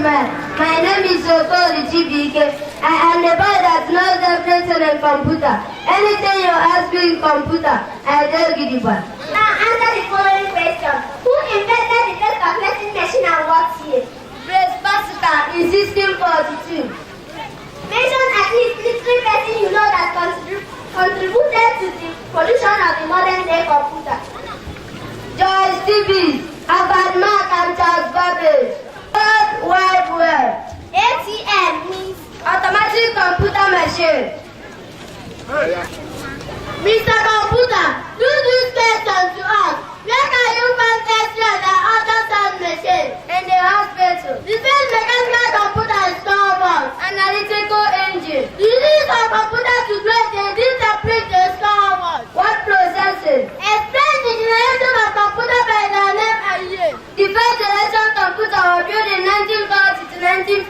gentlemen, my name is Okoli Chibike. I am the boy that knows everything in computer. Anything you ask me in computer, I tell you the one. Now answer the following question. Who invented the first calculating machine and what year? Blaise Pascal in 1642. Mention at least 3 persons you know that contributed to the production of the modern day computer. George Stevens, Albert Mark and Charles Babbage. World Wide Web. ATM means Automatic Computer Machine. Mr. Computer, do this question to us. Where can you find X-ray and ultrasound machine? In the hospital. The first mechanical computer is called analytical engine. The use of computer to create a interpret the score. What processing? Explain the generation of computer by the name and year. The first generation computer was built in 1940 to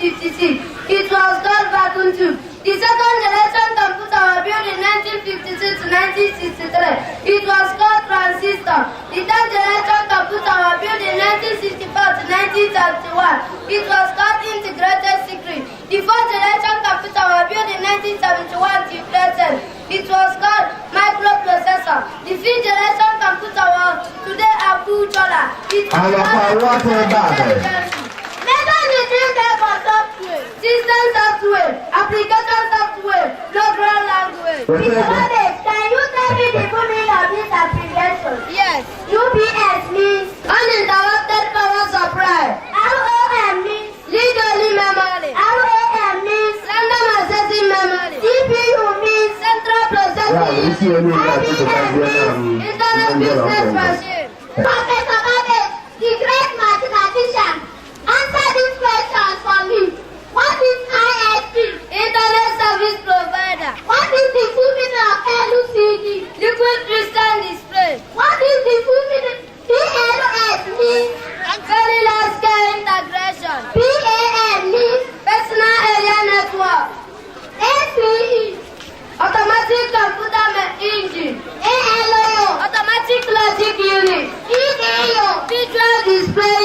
1956. It was called vacuum tube. The second generation computer was built in 1952 to 1963. It was called transistor. The third generation computer was built in 1964 to 1971. It was called integrated circuit. The fourth generation computer was built in 1971 to present. It was called microprocessor. The fifth generation computer was today a controller. It was system software, application software, program language. Can you tell me the full meaning of this abbreviation? Yes. UPS means Uninterrupted power supply. ROM means Read only memory. RAM means Random accessing memory. CPU means Central processing. Internet business machine. Professor Babbage, the great mathematician, answer these questions for me. What is ISP? Internet service provider. What is the full meaning of LCD? Liquid crystal display. What is the full meaning? PLS means Very large scale integration. PAN means Personal area network. ACE. Automatic computer engine. ALO. Automatic logic unit. EDO. Visual display